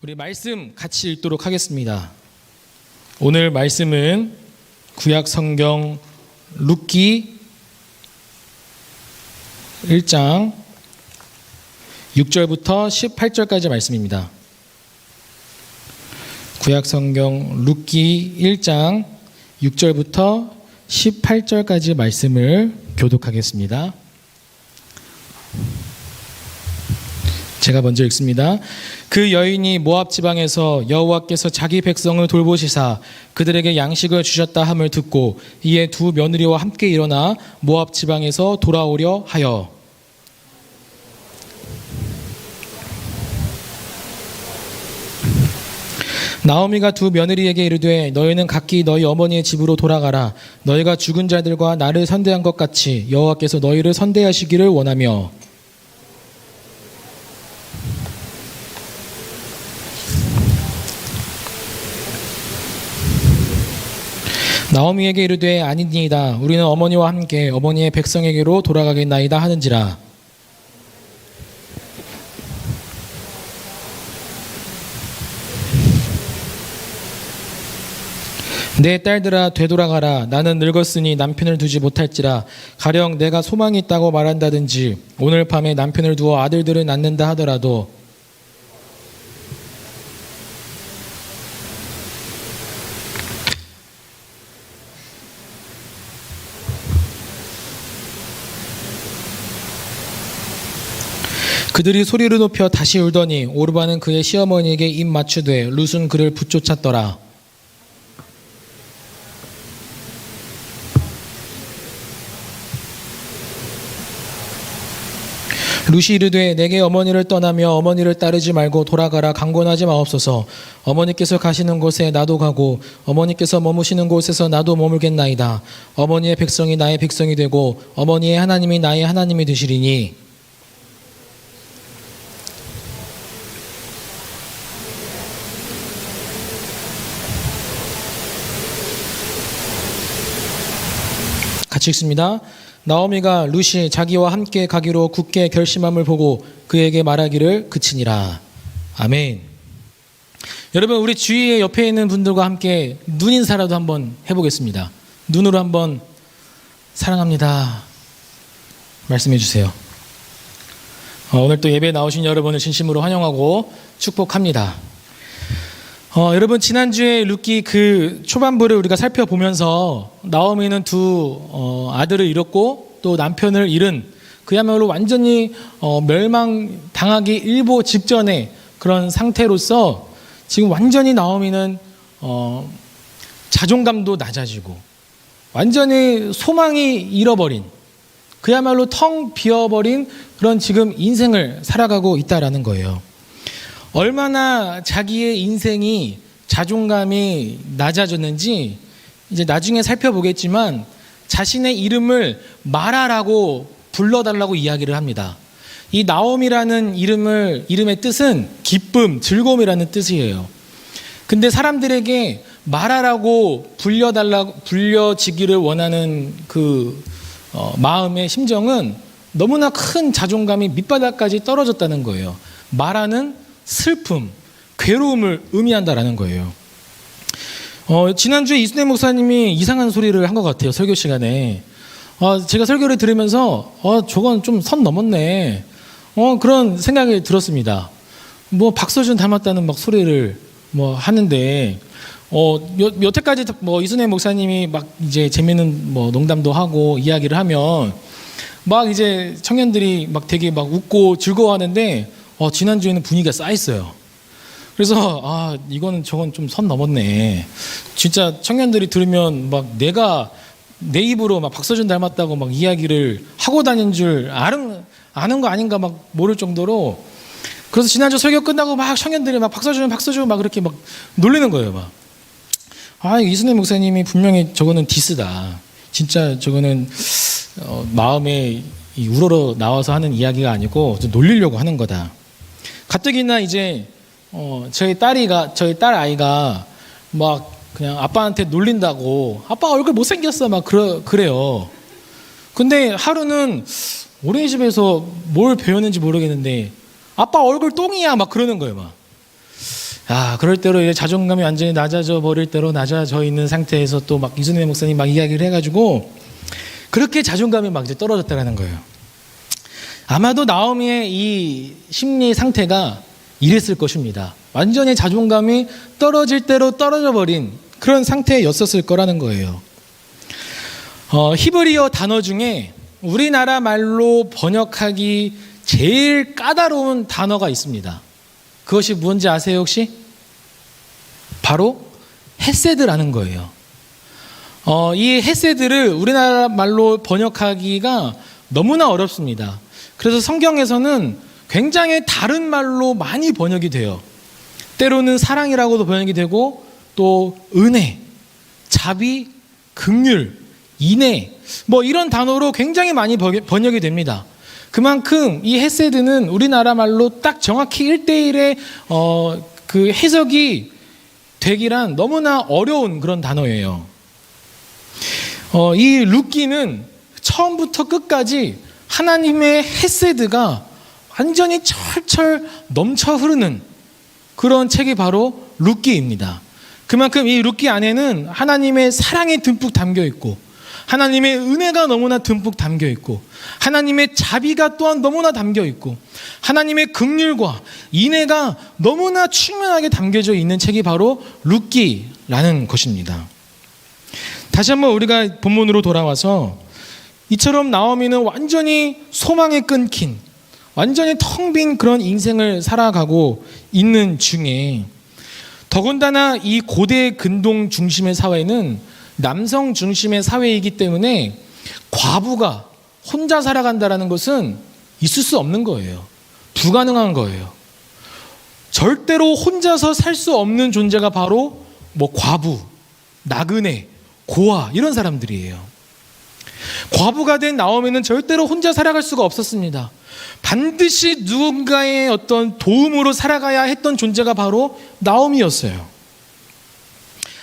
우리 말씀 같이 읽도록 하겠습니다. 오늘 말씀은 구약 성경 룻기 1장 6절부터 18절까지 말씀입니다. 구약 성경 룻기 1장 6절부터 18절까지 말씀을 교독하겠습니다. 제가 먼저 읽습니다. 그 여인이 모압 지방에서 여호와께서 자기 백성을 돌보시사 그들에게 양식을 주셨다 함을 듣고 이에 두 며느리와 함께 일어나 모압 지방에서 돌아오려 하여 나오미가 두 며느리에게 이르되 너희는 각기 너희 어머니의 집으로 돌아가라. 너희가 죽은 자들과 나를 선대한 것 같이 여호와께서 너희를 선대하시기를 원하며 나오미에게 이르되 아니니이다. 우리는 어머니와 함께 어머니의 백성에게로 돌아가겠나이다 하는지라. 내 딸들아 되돌아가라. 나는 늙었으니 남편을 두지 못할지라. 가령 내가 소망이 있다고 말한다든지 오늘 밤에 남편을 두어 아들들을 낳는다 하더라도 그들이 소리를 높여 다시 울더니 오르바는 그의 시어머니에게 입 맞추되 룻은 그를 붙쫓았더라. 룻이 이르되 내게 어머니를 떠나며 어머니를 따르지 말고 돌아가라. 강권하지 마옵소서. 어머니께서 가시는 곳에 나도 가고 어머니께서 머무시는 곳에서 나도 머물겠나이다. 어머니의 백성이 나의 백성이 되고 어머니의 하나님이 나의 하나님이 되시리니 같이 읽습니다. 나오미가 룻이 자기와 함께 가기로 굳게 결심함을 보고 그에게 말하기를 그치니라. 아멘. 여러분, 우리 주위에 옆에 있는 분들과 함께 눈인사라도 한번 해보겠습니다. 눈으로 한번 사랑합니다 말씀해 주세요. 오늘 또 예배에 나오신 여러분을 진심으로 환영하고 축복합니다. 여러분, 지난주에 룻기 그 초반부를 우리가 살펴보면서 나오미는 두 아들을 잃었고 또 남편을 잃은 그야말로 완전히 멸망당하기 일보 직전의 그런 상태로서 지금 완전히 나오미는 자존감도 낮아지고 완전히 소망이 잃어버린 그야말로 텅 비어버린 그런 지금 인생을 살아가고 있다라는 거예요. 얼마나 자기의 인생이 자존감이 낮아졌는지 이제 나중에 살펴보겠지만 자신의 이름을 마라라고 불러달라고 이야기를 합니다. 이 나옴이라는 이름의 뜻은 기쁨, 즐거움이라는 뜻이에요. 근데 사람들에게 마라라고 불려지기를 원하는 그 마음의 심정은 너무나 큰 자존감이 밑바닥까지 떨어졌다는 거예요. 마라는 슬픔, 괴로움을 의미한다라는 거예요. 지난주에 이순혜 목사님이 이상한 소리를 한 것 같아요. 설교 시간에. 제가 설교를 들으면서 저건 좀 선 넘었네. 그런 생각이 들었습니다. 뭐 박서준 닮았다는 막 소리를 뭐 하는데 여태까지 뭐 이순혜 목사님이 막 이제 재미있는 뭐 농담도 하고 이야기를 하면 막 이제 청년들이 막 되게 막 웃고 즐거워하는데 지난주에는 분위기가 쌓였어요. 그래서 이거는 저건 좀 선 넘었네. 진짜 청년들이 들으면 막 내가 내 입으로 막 박서준 닮았다고 막 이야기를 하고 다닌 줄 아는 거 아닌가 막 모를 정도로. 그래서 지난주 설교 끝나고 막 청년들이 막 박서준 막 그렇게 막 놀리는 거예요. 막 이순혜 목사님이 분명히 저거는 디스다. 진짜 저거는 마음에 우러러 나와서 하는 이야기가 아니고 놀리려고 하는 거다. 가뜩이나 이제 저희 딸 아이가 막 그냥 아빠한테 놀린다고 아빠 얼굴 못생겼어 막 그래요. 근데 하루는 어린이집에서 뭘 배웠는지 모르겠는데 아빠 얼굴 똥이야 막 그러는 거예요. 막 그럴 대로 이제 자존감이 완전히 낮아져 버릴 대로 낮아져 있는 상태에서 또 막 이순애 목사님 막 이야기를 해가지고 그렇게 자존감이 막 이제 떨어졌다라는 거예요. 아마도 나오미의 이 심리 상태가 이랬을 것입니다. 완전히 자존감이 떨어질 대로 떨어져 버린 그런 상태였었을 거라는 거예요. 히브리어 단어 중에 우리나라 말로 번역하기 제일 까다로운 단어가 있습니다. 그것이 뭔지 아세요 혹시? 바로 헤세드라는 거예요. 이 헤세드를 우리나라 말로 번역하기가 너무나 어렵습니다. 그래서 성경에서는 굉장히 다른 말로 많이 번역이 돼요. 때로는 사랑이라고도 번역이 되고 또 은혜, 자비, 긍휼, 인애 뭐 이런 단어로 굉장히 많이 번역이 됩니다. 그만큼 이 헤세드는 우리나라 말로 딱 정확히 1:1의 그 해석이 되기란 너무나 어려운 그런 단어예요. 이 룻기는 처음부터 끝까지 하나님의 헤세드가 완전히 철철 넘쳐 흐르는 그런 책이 바로 룻기입니다. 그만큼 이 룻기 안에는 하나님의 사랑이 듬뿍 담겨 있고 하나님의 은혜가 너무나 듬뿍 담겨 있고 하나님의 자비가 또한 너무나 담겨 있고 하나님의 긍휼과 인애가 너무나 충만하게 담겨져 있는 책이 바로 룻기라는 것입니다. 다시 한번 우리가 본문으로 돌아와서 이처럼 나오미는 완전히 소망에 끊긴 완전히 텅 빈 그런 인생을 살아가고 있는 중에 더군다나 이 고대 근동 중심의 사회는 남성 중심의 사회이기 때문에 과부가 혼자 살아간다는 것은 있을 수 없는 거예요. 불가능한 거예요. 절대로 혼자서 살 수 없는 존재가 바로 뭐 과부, 나그네, 고아 이런 사람들이에요. 과부가 된 나오미는 절대로 혼자 살아갈 수가 없었습니다. 반드시 누군가의 어떤 도움으로 살아가야 했던 존재가 바로 나오미였어요.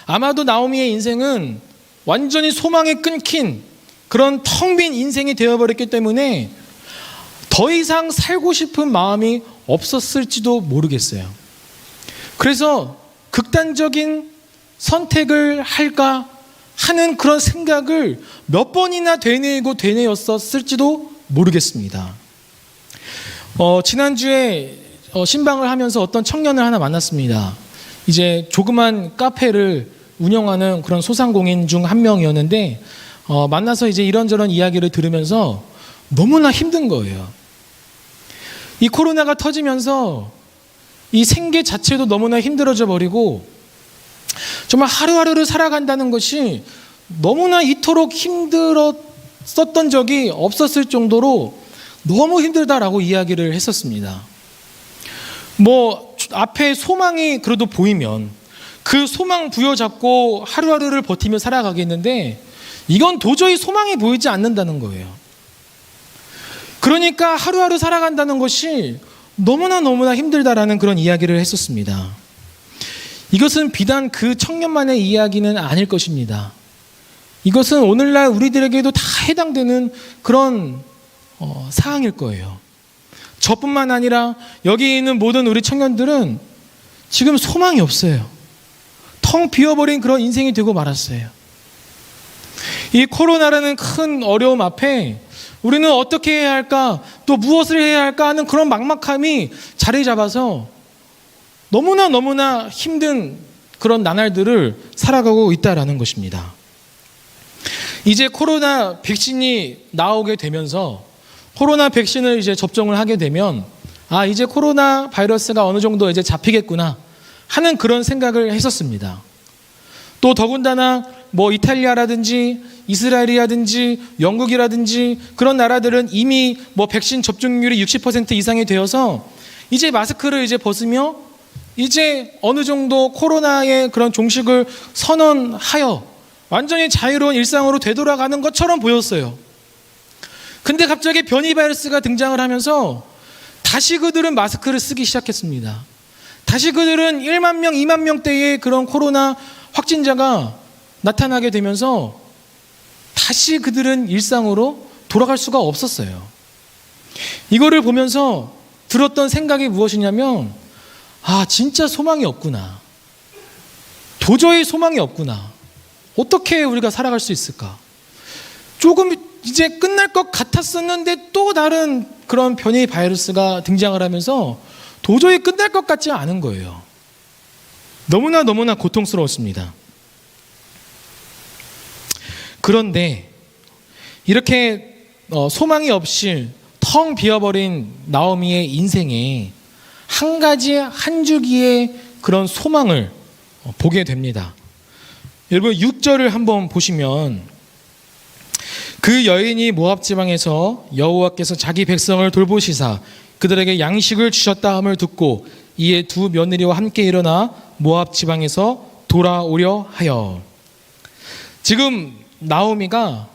아마도 나오미의 인생은 완전히 소망에 끊긴 그런 텅 빈 인생이 되어버렸기 때문에 더 이상 살고 싶은 마음이 없었을지도 모르겠어요. 그래서 극단적인 선택을 할까 하는 그런 생각을 몇 번이나 되뇌이고 되뇌었었을지도 모르겠습니다. 지난주에 신방을 하면서 어떤 청년을 하나 만났습니다. 이제 조그만 카페를 운영하는 그런 소상공인 중 한 명이었는데 만나서 이제 이런저런 이야기를 들으면서 너무나 힘든 거예요. 이 코로나가 터지면서 이 생계 자체도 너무나 힘들어져 버리고 정말 하루하루를 살아간다는 것이 너무나 이토록 힘들었었던 적이 없었을 정도로 너무 힘들다라고 이야기를 했었습니다. 뭐 앞에 소망이 그래도 보이면 그 소망 부여잡고 하루하루를 버티며 살아가겠는데 이건 도저히 소망이 보이지 않는다는 거예요. 그러니까 하루하루 살아간다는 것이 너무나 힘들다라는 그런 이야기를 했었습니다. 이것은 비단 그 청년만의 이야기는 아닐 것입니다. 이것은 오늘날 우리들에게도 다 해당되는 그런 사항일 거예요. 저뿐만 아니라 여기 있는 모든 우리 청년들은 지금 소망이 없어요. 텅 비어버린 그런 인생이 되고 말았어요. 이 코로나라는 큰 어려움 앞에 우리는 어떻게 해야 할까 또 무엇을 해야 할까 하는 그런 막막함이 자리 잡아서 너무나 힘든 그런 나날들을 살아가고 있다라는 것입니다. 이제 코로나 백신이 나오게 되면서 코로나 백신을 이제 접종을 하게 되면 이제 코로나 바이러스가 어느 정도 이제 잡히겠구나 하는 그런 생각을 했었습니다. 또 더군다나 뭐 이탈리아라든지 이스라엘이라든지 영국이라든지 그런 나라들은 이미 뭐 백신 접종률이 60% 이상이 되어서 이제 마스크를 이제 벗으며 이제 어느 정도 코로나의 그런 종식을 선언하여 완전히 자유로운 일상으로 되돌아가는 것처럼 보였어요. 근데 갑자기 변이 바이러스가 등장을 하면서 다시 그들은 마스크를 쓰기 시작했습니다. 다시 그들은 1만 명, 2만 명대의 그런 코로나 확진자가 나타나게 되면서 다시 그들은 일상으로 돌아갈 수가 없었어요. 이거를 보면서 들었던 생각이 무엇이냐면 아, 진짜 소망이 없구나. 도저히 소망이 없구나. 어떻게 우리가 살아갈 수 있을까? 조금 이제 끝날 것 같았었는데 또 다른 그런 변이 바이러스가 등장을 하면서 도저히 끝날 것 같지 않은 거예요. 너무나 고통스러웠습니다. 그런데 이렇게 소망이 없이 텅 비어버린 나오미의 인생에 한 가지 한 줄기의 그런 소망을 보게 됩니다. 여러분 6절을 한번 보시면 그 여인이 모압 지방에서 여호와께서 자기 백성을 돌보시사 그들에게 양식을 주셨다 함을 듣고 이에 두 며느리와 함께 일어나 모압 지방에서 돌아오려 하여. 지금 나오미가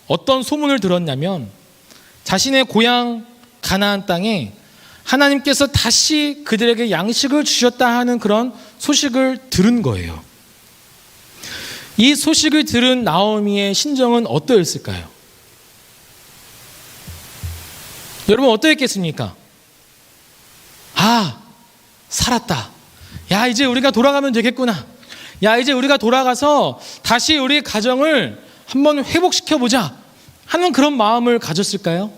어떤 소문을 들었냐면 자신의 고향 가나안 땅에 하나님께서 다시 그들에게 양식을 주셨다 하는 그런 소식을 들은 거예요. 이 소식을 들은 나오미의 심정은 어떠했을까요? 여러분 어떠했겠습니까? 아, 살았다. 야, 이제 우리가 돌아가면 되겠구나. 야, 이제 우리가 돌아가서 다시 우리 가정을 한번 회복시켜 보자 하는 그런 마음을 가졌을까요?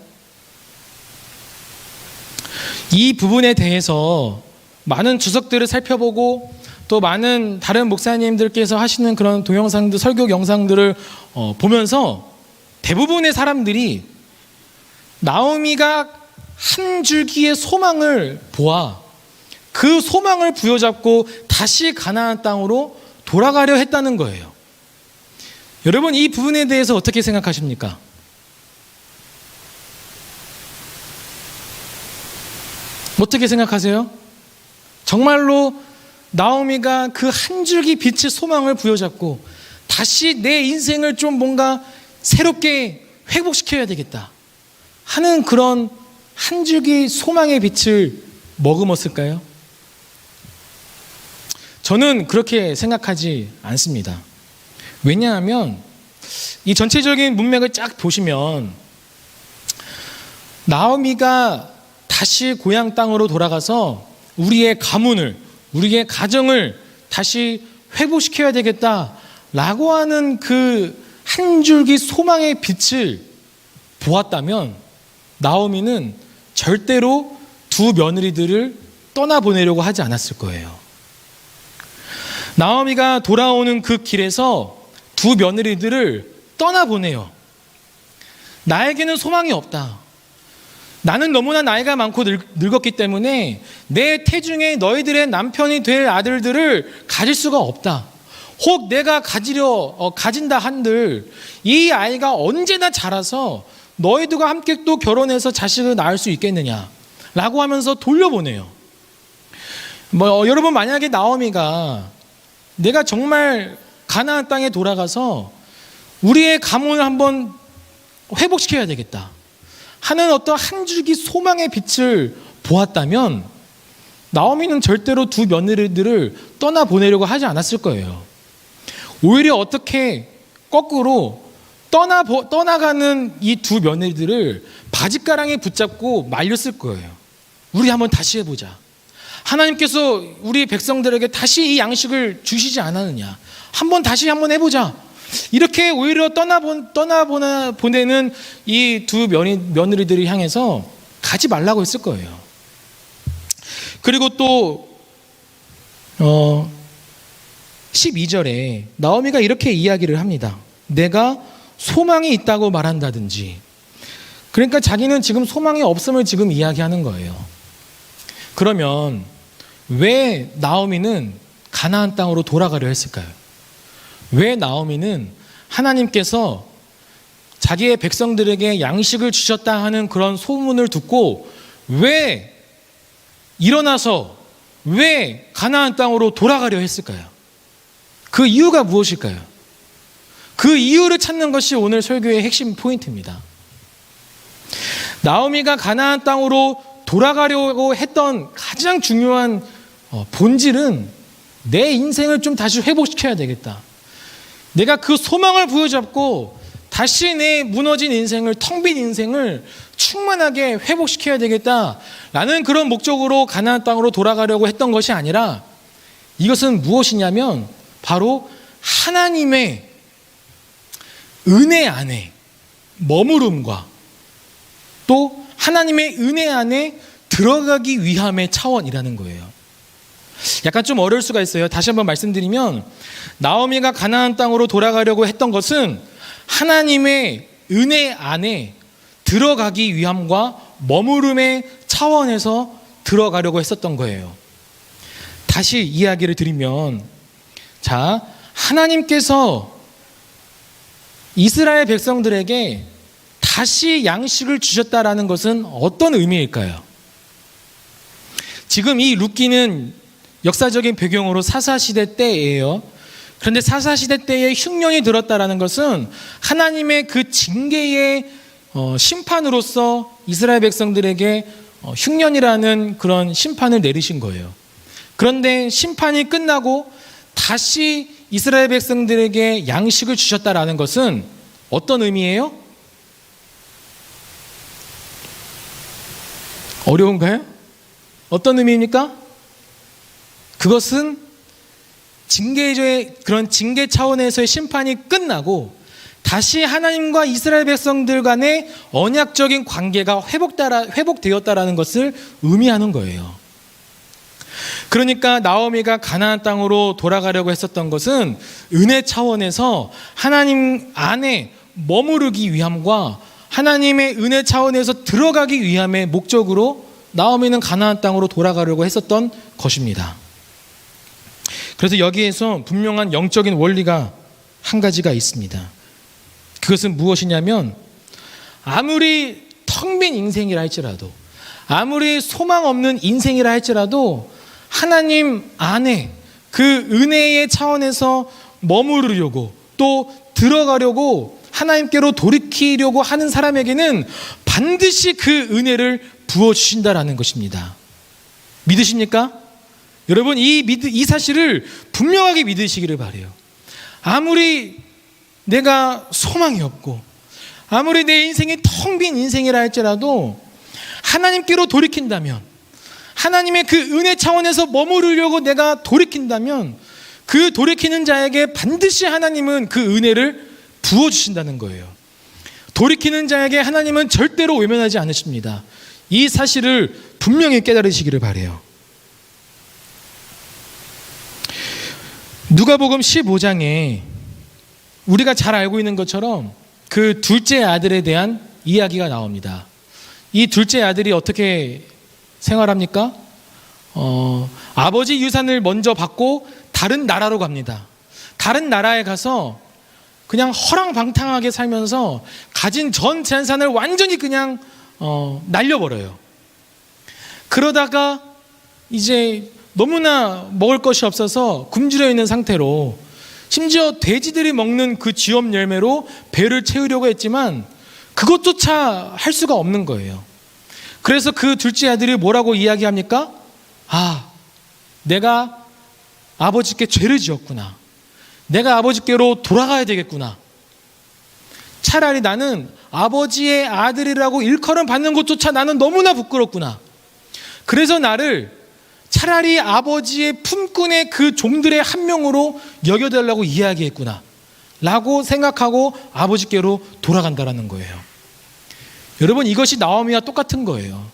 이 부분에 대해서 많은 주석들을 살펴보고 또 많은 다른 목사님들께서 하시는 그런 동영상들, 설교 영상들을 보면서 대부분의 사람들이 나오미가 한 줄기의 소망을 보아 그 소망을 부여잡고 다시 가나안 땅으로 돌아가려 했다는 거예요. 여러분 이 부분에 대해서 어떻게 생각하십니까? 어떻게 생각하세요? 정말로 나오미가 그 한 줄기 빛의 소망을 부여잡고 다시 내 인생을 좀 뭔가 새롭게 회복시켜야 되겠다 하는 그런 한 줄기 소망의 빛을 머금었을까요? 저는 그렇게 생각하지 않습니다. 왜냐하면 이 전체적인 문맥을 쫙 보시면 나오미가 다시 고향 땅으로 돌아가서 우리의 가문을, 우리의 가정을 다시 회복시켜야 되겠다라고 하는 그 한 줄기 소망의 빛을 보았다면 나오미는 절대로 두 며느리들을 떠나보내려고 하지 않았을 거예요. 나오미가 돌아오는 그 길에서 두 며느리들을 떠나보내요. 나에게는 소망이 없다. 나는 너무나 나이가 많고 늙었기 때문에 내 태중에 너희들의 남편이 될 아들들을 가질 수가 없다. 혹 내가 가진다 한들 이 아이가 언제나 자라서 너희들과 함께 또 결혼해서 자식을 낳을 수 있겠느냐 라고 하면서 돌려보내요. 여러분 만약에 나오미가 내가 정말 가나안 땅에 돌아가서 우리의 가문을 한번 회복시켜야 되겠다 하는 어떤 한 줄기 소망의 빛을 보았다면 나오미는 절대로 두 며느리들을 떠나보내려고 하지 않았을 거예요. 오히려 어떻게 거꾸로 떠나가는 이 두 며느리들을 바짓가랑에 붙잡고 말렸을 거예요. 우리 한번 다시 해보자. 하나님께서 우리 백성들에게 다시 이 양식을 주시지 않았느냐. 다시 한번 해보자. 이렇게 오히려 떠나보내는 이 두 며느리들을 향해서 가지 말라고 했을 거예요. 그리고 또 12절에 나오미가 이렇게 이야기를 합니다. 내가 소망이 있다고 말한다든지. 그러니까 자기는 지금 소망이 없음을 지금 이야기하는 거예요. 그러면 왜 나오미는 가나안 땅으로 돌아가려 했을까요? 왜 나오미는 하나님께서 자기의 백성들에게 양식을 주셨다 하는 그런 소문을 듣고 왜 일어나서 왜 가나안 땅으로 돌아가려 했을까요? 그 이유가 무엇일까요? 그 이유를 찾는 것이 오늘 설교의 핵심 포인트입니다. 나오미가 가나안 땅으로 돌아가려고 했던 가장 중요한 본질은 내 인생을 좀 다시 회복시켜야 되겠다. 내가 그 소망을 부여잡고 다시 내 무너진 인생을, 텅 빈 인생을 충만하게 회복시켜야 되겠다라는 그런 목적으로 가나안 땅으로 돌아가려고 했던 것이 아니라, 이것은 무엇이냐면 바로 하나님의 은혜 안에 머무름과 또 하나님의 은혜 안에 들어가기 위함의 차원이라는 거예요. 약간 좀 어려울 수가 있어요. 다시 한번 말씀드리면, 나오미가 가나안 땅으로 돌아가려고 했던 것은 하나님의 은혜 안에 들어가기 위함과 머무름의 차원에서 들어가려고 했었던 거예요. 다시 이야기를 드리면, 자, 하나님께서 이스라엘 백성들에게 다시 양식을 주셨다라는 것은 어떤 의미일까요? 지금 이 룻기는 역사적인 배경으로 사사시대 때예요. 그런데 사사시대 때에 흉년이 들었다라는 것은 하나님의 그 징계의 심판으로서 이스라엘 백성들에게 흉년이라는 그런 심판을 내리신 거예요. 그런데 심판이 끝나고 다시 이스라엘 백성들에게 양식을 주셨다라는 것은 어떤 의미예요? 어려운가요? 어떤 의미입니까? 그것은 그런 징계 차원에서의 심판이 끝나고 다시 하나님과 이스라엘 백성들 간의 언약적인 관계가 회복되었다라는 것을 의미하는 거예요. 그러니까 나오미가 가나안 땅으로 돌아가려고 했었던 것은 은혜 차원에서 하나님 안에 머무르기 위함과 하나님의 은혜 차원에서 들어가기 위함의 목적으로 나오미는 가나안 땅으로 돌아가려고 했었던 것입니다. 그래서 여기에서 분명한 영적인 원리가 한 가지가 있습니다. 그것은 무엇이냐면, 아무리 텅 빈 인생이라 할지라도, 아무리 소망 없는 인생이라 할지라도 하나님 안에 그 은혜의 차원에서 머무르려고 또 들어가려고 하나님께로 돌이키려고 하는 사람에게는 반드시 그 은혜를 부어주신다라는 것입니다. 믿으십니까? 여러분, 이 사실을 분명하게 믿으시기를 바라요. 아무리 내가 소망이 없고 아무리 내 인생이 텅 빈 인생이라 할지라도 하나님께로 돌이킨다면, 하나님의 그 은혜 차원에서 머무르려고 내가 돌이킨다면, 그 돌이키는 자에게 반드시 하나님은 그 은혜를 부어주신다는 거예요. 돌이키는 자에게 하나님은 절대로 외면하지 않으십니다. 이 사실을 분명히 깨달으시기를 바라요. 누가복음 15장에 우리가 잘 알고 있는 것처럼 그 둘째 아들에 대한 이야기가 나옵니다. 이 둘째 아들이 어떻게 생활합니까? 아버지 유산을 먼저 받고 다른 나라로 갑니다. 다른 나라에 가서 그냥 허랑방탕하게 살면서 가진 전 재산을 완전히 그냥 날려버려요. 그러다가 이제 너무나 먹을 것이 없어서 굶주려 있는 상태로, 심지어 돼지들이 먹는 그 쥐엄 열매로 배를 채우려고 했지만 그것조차 할 수가 없는 거예요. 그래서 그 둘째 아들이 뭐라고 이야기합니까? 아, 내가 아버지께 죄를 지었구나. 내가 아버지께로 돌아가야 되겠구나. 차라리 나는 아버지의 아들이라고 일컬음 받는 것조차 나는 너무나 부끄럽구나. 그래서 나를 차라리 아버지의 품꾼의 그 종들의 한 명으로 여겨달라고 이야기했구나 라고 생각하고 아버지께로 돌아간다라는 거예요. 여러분, 이것이 나오미와 똑같은 거예요.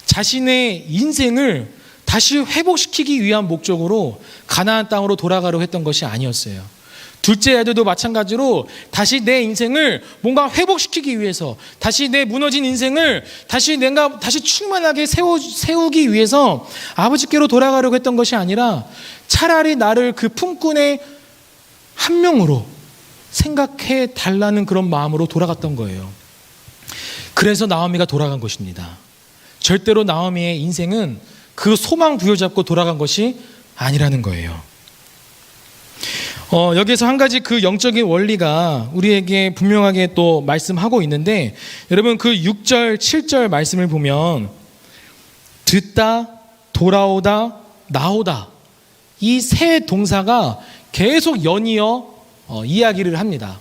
자신의 인생을 다시 회복시키기 위한 목적으로 가나안 땅으로 돌아가려고 했던 것이 아니었어요. 둘째 아들도 마찬가지로 다시 내 인생을 뭔가 회복시키기 위해서, 다시 내 무너진 인생을 다시 충만하게 세우기 위해서 아버지께로 돌아가려고 했던 것이 아니라 차라리 나를 그 품꾼의 한 명으로 생각해 달라는 그런 마음으로 돌아갔던 거예요. 그래서 나오미가 돌아간 것입니다. 절대로 나오미의 인생은 그 소망 부여잡고 돌아간 것이 아니라는 거예요. 여기에서 한 가지 그 영적인 원리가 우리에게 분명하게 또 말씀하고 있는데, 여러분 그 6절 7절 말씀을 보면 듣다, 돌아오다, 나오다, 이 세 동사가 계속 연이어 이야기를 합니다.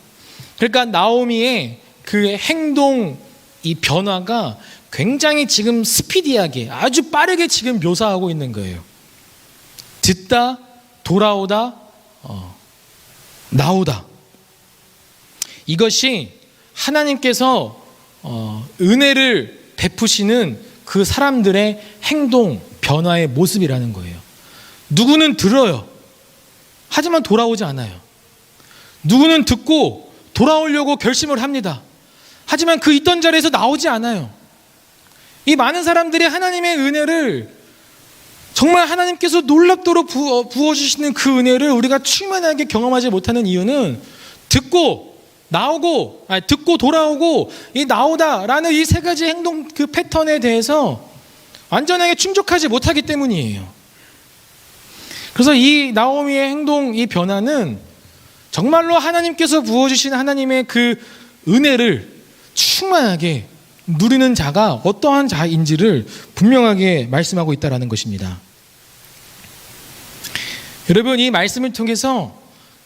그러니까 나오미의 그 행동 이 변화가 굉장히 지금 스피디하게 아주 빠르게 지금 묘사하고 있는 거예요. 듣다, 돌아오다, 나오다. 이것이 하나님께서 은혜를 베푸시는 그 사람들의 행동 변화의 모습이라는 거예요. 누구는 들어요. 하지만 돌아오지 않아요. 누구는 듣고 돌아오려고 결심을 합니다. 하지만 그 있던 자리에서 나오지 않아요. 이 많은 사람들이 하나님의 은혜를 정말 하나님께서 놀랍도록 부어주시는 그 은혜를 우리가 충만하게 경험하지 못하는 이유는 듣고 나오고, 듣고 돌아오고 이 나오다라는 이 세 가지 행동 그 패턴에 대해서 완전하게 충족하지 못하기 때문이에요. 그래서 이 나오미의 행동 이 변화는 정말로 하나님께서 부어주신 하나님의 그 은혜를 충만하게 누리는 자가 어떠한 자인지를 분명하게 말씀하고 있다는 것입니다. 여러분, 이 말씀을 통해서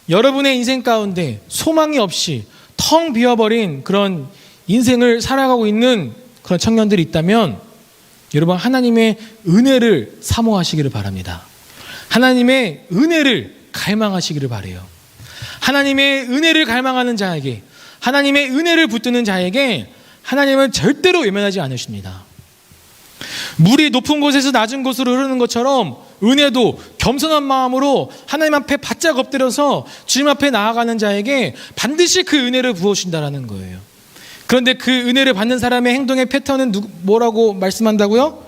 여러분의 인생 가운데 소망이 없이 텅 비어버린 그런 인생을 살아가고 있는 그런 청년들이 있다면 여러분, 하나님의 은혜를 사모하시기를 바랍니다. 하나님의 은혜를 갈망하시기를 바라요. 하나님의 은혜를 갈망하는 자에게, 하나님의 은혜를 붙드는 자에게 하나님은 절대로 외면하지 않으십니다. 물이 높은 곳에서 낮은 곳으로 흐르는 것처럼 은혜도 겸손한 마음으로 하나님 앞에 바짝 엎드려서 주님 앞에 나아가는 자에게 반드시 그 은혜를 부어주신다는 거예요. 그런데 그 은혜를 받는 사람의 행동의 패턴은 뭐라고 말씀한다고요?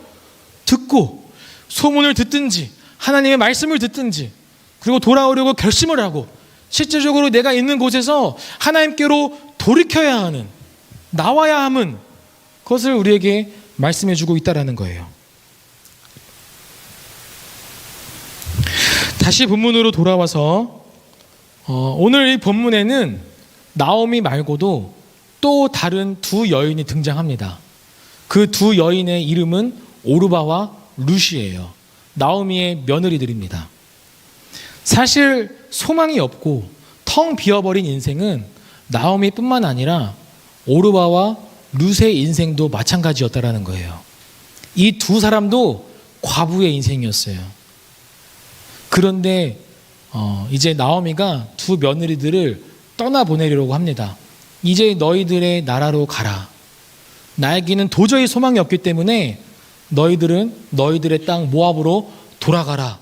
듣고 소문을 듣든지 하나님의 말씀을 듣든지 그리고 돌아오려고 결심을 하고 실제적으로 내가 있는 곳에서 하나님께로 돌이켜야 하는, 나와야 함은 그것을 우리에게 말씀해 주고 있다는 거예요. 다시 본문으로 돌아와서 오늘 이 본문에는 나오미 말고도 또 다른 두 여인이 등장합니다. 그 두 여인의 이름은 오르바와 룻이에요. 나오미의 며느리들입니다. 사실 소망이 없고 텅 비어버린 인생은 나오미뿐만 아니라 오르바와 룻의 인생도 마찬가지였다라는 거예요. 이 두 사람도 과부의 인생이었어요. 그런데 이제 나오미가 두 며느리들을 떠나보내려고 합니다. 이제 너희들의 나라로 가라. 나에게는 도저히 소망이 없기 때문에 너희들은 너희들의 땅 모압으로 돌아가라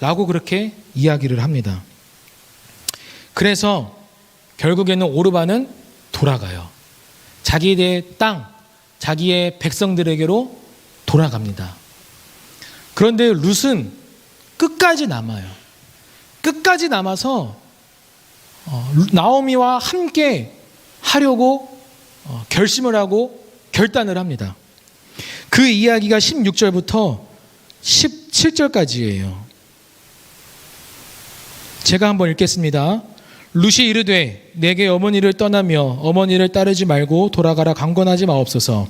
라고 그렇게 이야기를 합니다. 그래서 결국에는 오르바는 돌아가요. 자기의 땅, 자기의 백성들에게로 돌아갑니다. 그런데 룻은 끝까지 남아요. 끝까지 남아서 나오미와 함께 하려고 결심을 하고 결단을 합니다. 그 이야기가 16절부터 17절까지예요. 제가 한번 읽겠습니다. 룻이 이르되 내게 어머니를 떠나며 어머니를 따르지 말고 돌아가라 강권하지 마옵소서.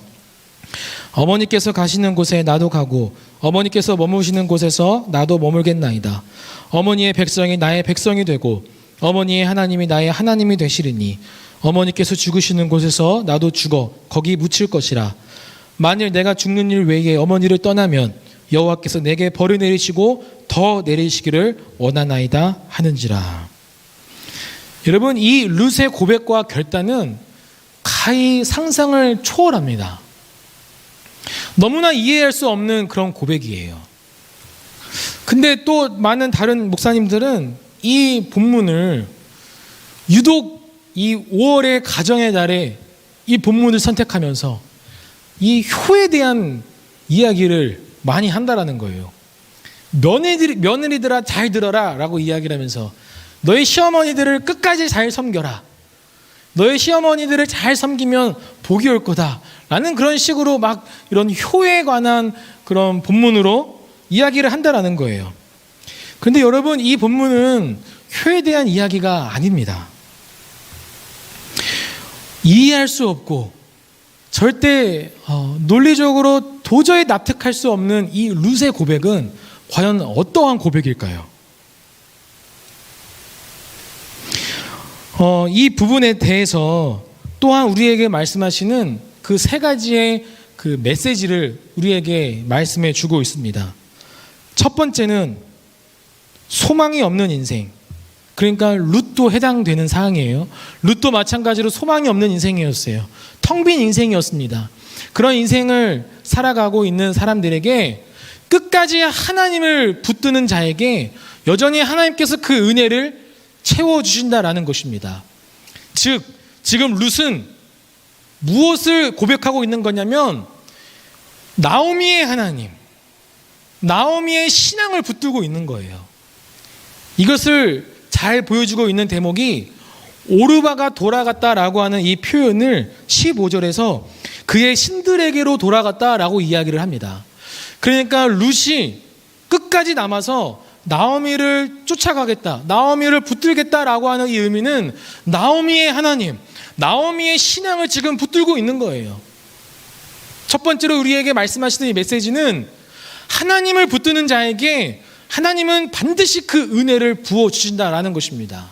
어머니께서 가시는 곳에 나도 가고 어머니께서 머무시는 곳에서 나도 머물겠나이다. 어머니의 백성이 나의 백성이 되고 어머니의 하나님이 나의 하나님이 되시리니 어머니께서 죽으시는 곳에서 나도 죽어 거기 묻힐 것이라. 만일 내가 죽는 일 외에 어머니를 떠나면 여호와께서 내게 벌을 내리시고 더 내리시기를 원하나이다 하는지라. 여러분, 이 룻의 고백과 결단은 가히 상상을 초월합니다. 너무나 이해할 수 없는 그런 고백이에요. 근데 또 많은 다른 목사님들은 이 본문을 유독 이 5월의 가정의 날에 이 본문을 선택하면서 이 효에 대한 이야기를 많이 한다라는 거예요. 며느리들아 잘 들어라 라고 이야기를 하면서 너의 시어머니들을 끝까지 잘 섬겨라. 너의 시어머니들을 잘 섬기면 복이 올 거다 라는 그런 식으로 막 이런 효에 관한 그런 본문으로 이야기를 한다라는 거예요. 그런데 여러분, 이 본문은 효에 대한 이야기가 아닙니다. 이해할 수 없고 절대 논리적으로 도저히 납득할 수 없는 이 룻의 고백은 과연 어떠한 고백일까요? 이 부분에 대해서 또한 우리에게 말씀하시는 그 세 가지의 그 메시지를 우리에게 말씀해 주고 있습니다. 첫 번째는 소망이 없는 인생. 그러니까 룻도 해당되는 사항이에요. 룻도 마찬가지로 소망이 없는 인생이었어요. 텅 빈 인생이었습니다. 그런 인생을 살아가고 있는 사람들에게 끝까지 하나님을 붙드는 자에게 여전히 하나님께서 그 은혜를 채워주신다라는 것입니다. 즉 지금 룻은 무엇을 고백하고 있는 거냐면 나오미의 하나님, 나오미의 신앙을 붙들고 있는 거예요. 이것을 잘 보여주고 있는 대목이 오르바가 돌아갔다라고 하는 이 표현을 15절에서 그의 신들에게로 돌아갔다라고 이야기를 합니다. 그러니까 룻이 끝까지 남아서 나오미를 쫓아가겠다, 나오미를 붙들겠다라고 하는 이 의미는 나오미의 하나님, 나오미의 신앙을 지금 붙들고 있는 거예요. 첫 번째로 우리에게 말씀하시는 이 메시지는 하나님을 붙드는 자에게 하나님은 반드시 그 은혜를 부어주신다라는 것입니다.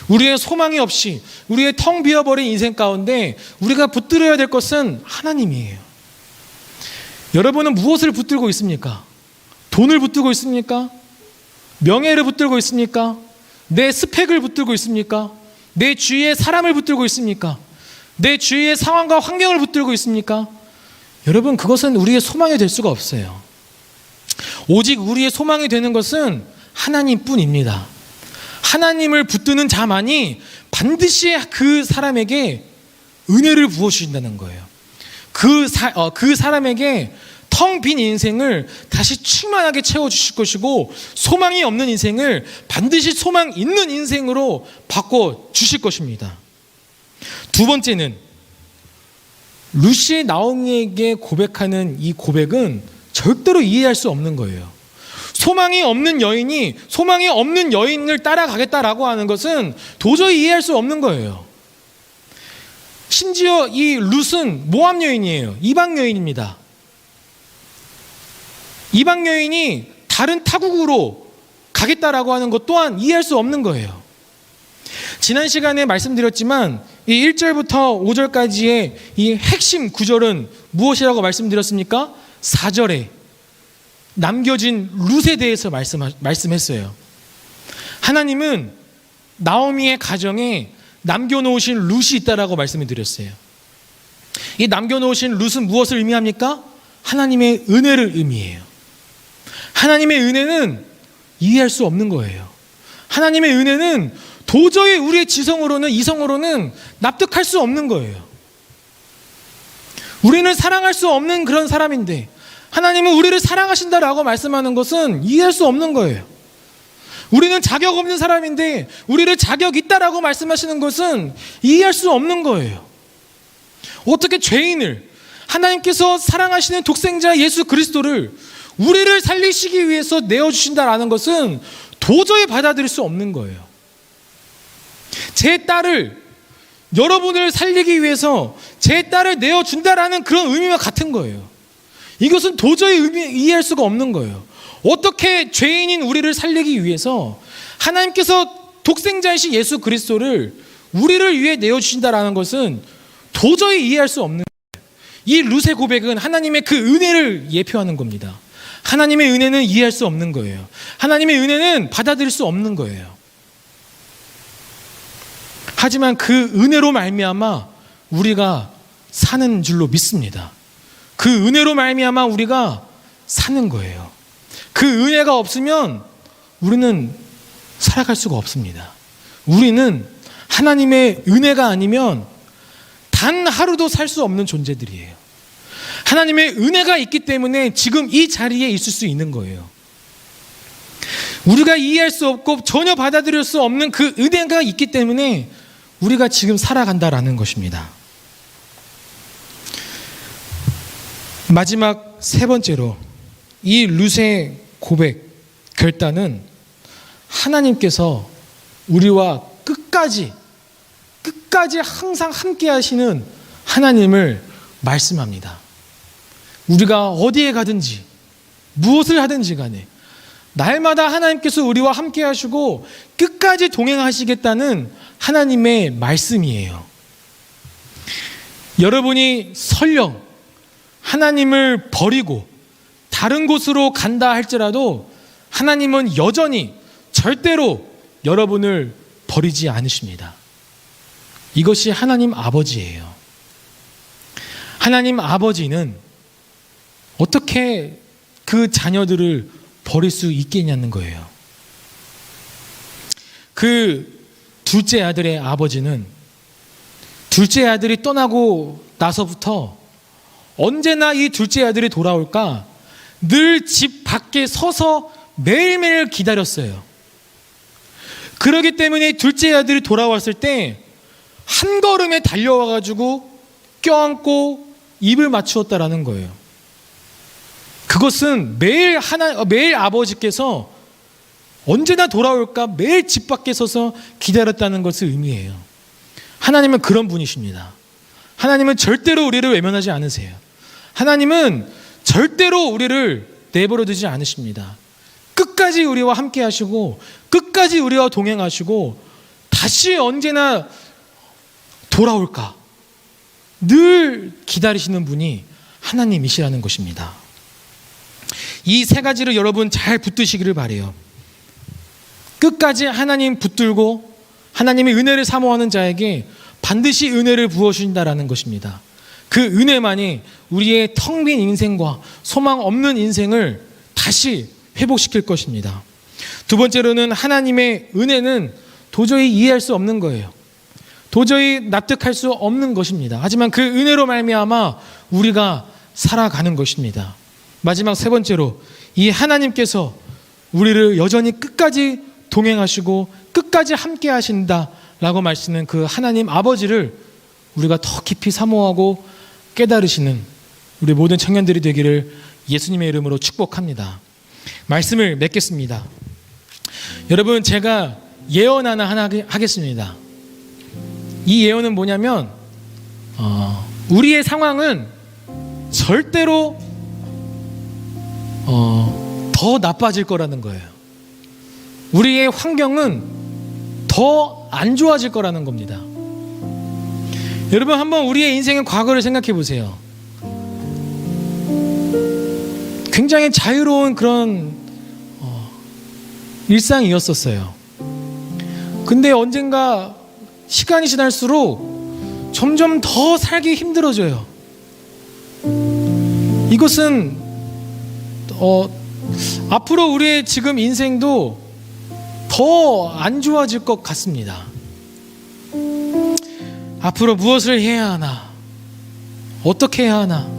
우리의 소망이 없이 우리의 텅 비어버린 인생 가운데 우리가 붙들어야 될 것은 하나님이에요. 여러분은 무엇을 붙들고 있습니까? 돈을 붙들고 있습니까? 명예를 붙들고 있습니까? 내 스펙을 붙들고 있습니까? 내 주위의 사람을 붙들고 있습니까? 내 주위의 상황과 환경을 붙들고 있습니까? 여러분, 그것은 우리의 소망이 될 수가 없어요. 오직 우리의 소망이 되는 것은 하나님뿐입니다. 하나님을 붙드는 자만이 반드시 그 사람에게 은혜를 부어주신다는 거예요. 그 사람에게 텅 빈 인생을 다시 충만하게 채워주실 것이고, 소망이 없는 인생을 반드시 소망 있는 인생으로 바꿔주실 것입니다. 두 번째는 룻이 나오미에게 고백하는 이 고백은 절대로 이해할 수 없는 거예요. 소망이 없는 여인이 소망이 없는 여인을 따라가겠다라고 하는 것은 도저히 이해할 수 없는 거예요. 심지어 이 룻은 모압 여인이에요. 이방 여인입니다. 이방 여인이 다른 타국으로 가겠다라고 하는 것 또한 이해할 수 없는 거예요. 지난 시간에 말씀드렸지만 이 1절부터 5절까지의 이 핵심 구절은 무엇이라고 말씀드렸습니까? 4절에 남겨진 룻에 대해서 말씀했어요. 하나님은 나오미의 가정에 남겨놓으신 룻이 있다라고 말씀을 드렸어요. 이 남겨놓으신 룻은 무엇을 의미합니까? 하나님의 은혜를 의미해요. 하나님의 은혜는 이해할 수 없는 거예요. 하나님의 은혜는 도저히 우리의 지성으로는, 이성으로는 납득할 수 없는 거예요. 우리는 사랑할 수 없는 그런 사람인데 하나님은 우리를 사랑하신다라고 말씀하는 것은 이해할 수 없는 거예요. 우리는 자격 없는 사람인데 우리를 자격 있다라고 말씀하시는 것은 이해할 수 없는 거예요. 어떻게 죄인을, 하나님께서 사랑하시는 독생자 예수 그리스도를 우리를 살리시기 위해서 내어주신다라는 것은 도저히 받아들일 수 없는 거예요. 제 딸을, 여러분을 살리기 위해서 제 딸을 내어준다라는 그런 의미와 같은 거예요. 이것은 도저히 이해할 수가 없는 거예요. 어떻게 죄인인 우리를 살리기 위해서 하나님께서 독생자이신 예수 그리스도를 우리를 위해 내어주신다라는 것은 도저히 이해할 수 없는 거예요. 이 룻의 고백은 하나님의 그 은혜를 예표하는 겁니다. 하나님의 은혜는 이해할 수 없는 거예요. 하나님의 은혜는 받아들일 수 없는 거예요. 하지만 그 은혜로 말미암아 우리가 사는 줄로 믿습니다. 그 은혜로 말미암아 우리가 사는 거예요. 그 은혜가 없으면 우리는 살아갈 수가 없습니다. 우리는 하나님의 은혜가 아니면 단 하루도 살 수 없는 존재들이에요. 하나님의 은혜가 있기 때문에 지금 이 자리에 있을 수 있는 거예요. 우리가 이해할 수 없고 전혀 받아들일 수 없는 그 은혜가 있기 때문에 우리가 지금 살아간다라는 것입니다. 마지막 세 번째로 이 룻의 고백, 결단은 하나님께서 우리와 끝까지 항상 함께 하시는 하나님을 말씀합니다. 우리가 어디에 가든지 무엇을 하든지 간에 날마다 하나님께서 우리와 함께 하시고 끝까지 동행하시겠다는 하나님의 말씀이에요. 여러분이 설령 하나님을 버리고 다른 곳으로 간다 할지라도 하나님은 여전히 절대로 여러분을 버리지 않으십니다. 이것이 하나님 아버지예요. 하나님 아버지는 어떻게 그 자녀들을 버릴 수 있겠냐는 거예요. 그 둘째 아들의 아버지는 둘째 아들이 떠나고 나서부터 언제나 이 둘째 아들이 돌아올까 늘 집 밖에 서서 매일매일 기다렸어요. 그러기 때문에 둘째 아들이 돌아왔을 때 한 걸음에 달려와가지고 껴안고 입을 맞추었다라는 거예요. 그것은 매일 아버지께서 언제나 돌아올까 매일 집 밖에 서서 기다렸다는 것을 의미해요. 하나님은 그런 분이십니다. 하나님은 절대로 우리를 외면하지 않으세요. 하나님은 절대로 우리를 내버려 두지 않으십니다. 끝까지 우리와 함께 하시고 끝까지 우리와 동행하시고 다시 언제나 돌아올까 늘 기다리시는 분이 하나님이시라는 것입니다. 이 세 가지를 여러분 잘 붙드시기를 바라요. 끝까지 하나님 붙들고 하나님의 은혜를 사모하는 자에게 반드시 은혜를 부어주신다라는 것입니다. 그 은혜만이 우리의 텅 빈 인생과 소망 없는 인생을 다시 회복시킬 것입니다. 두 번째로는 하나님의 은혜는 도저히 이해할 수 없는 거예요. 도저히 납득할 수 없는 것입니다. 하지만 그 은혜로 말미암아 우리가 살아가는 것입니다. 마지막 세 번째로 이 하나님께서 우리를 여전히 끝까지 동행하시고 끝까지 함께 하신다라고 말씀하는 그 하나님 아버지를 우리가 더 깊이 사모하고 깨달으시는 우리 모든 청년들이 되기를 예수님의 이름으로 축복합니다. 말씀을 맺겠습니다. 여러분, 제가 예언 하나 하겠습니다. 이 예언은 뭐냐면 우리의 상황은 절대로 더 나빠질 거라는 거예요. 우리의 환경은 더 안 좋아질 거라는 겁니다. 여러분, 한번 우리의 인생의 과거를 생각해 보세요. 굉장히 자유로운 그런 일상이었었어요. 근데 언젠가 시간이 지날수록 점점 더 살기 힘들어져요. 이것은 앞으로 우리의 지금 인생도 더 안 좋아질 것 같습니다. 앞으로 무엇을 해야 하나, 어떻게 해야 하나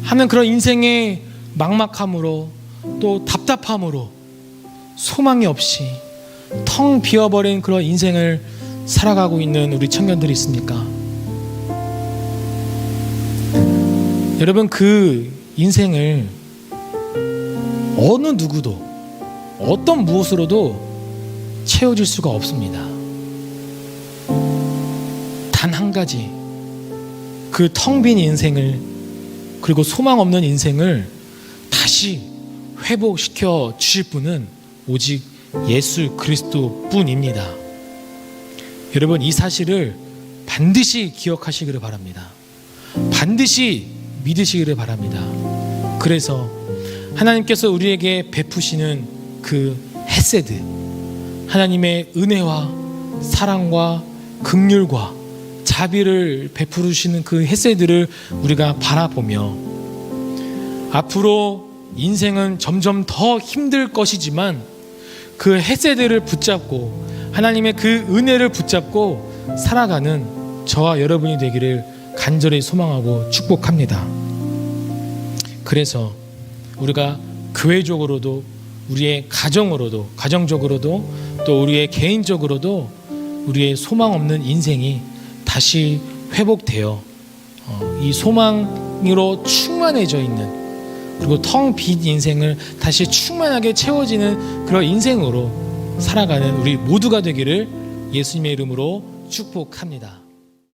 하는 그런 인생의 막막함으로 또 답답함으로 소망이 없이 텅 비어버린 그런 인생을 살아가고 있는 우리 청년들이 있습니까? 여러분, 그 인생을 어느 누구도 어떤 무엇으로도 채워질 수가 없습니다. 단 한 가지, 그 텅 빈 인생을, 그리고 소망 없는 인생을 다시 회복시켜 주실 분은 오직 예수 그리스도 뿐입니다. 여러분, 이 사실을 반드시 기억하시기를 바랍니다. 반드시 믿으시기를 바랍니다. 그래서 하나님께서 우리에게 베푸시는 그 헤세드, 하나님의 은혜와 사랑과 긍휼과 자비를 베푸시는 그 헤세드를 우리가 바라보며 앞으로 인생은 점점 더 힘들 것이지만 그 헤세드를 붙잡고 하나님의 그 은혜를 붙잡고 살아가는 저와 여러분이 되기를 간절히 소망하고 축복합니다. 그래서 우리가 교회적으로도 우리의 가정적으로도 또 우리의 개인적으로도 우리의 소망 없는 인생이 다시 회복되어 이 소망으로 충만해져 있는, 그리고 텅 빈 인생을 다시 충만하게 채워지는 그런 인생으로 살아가는 우리 모두가 되기를 예수님의 이름으로 축복합니다.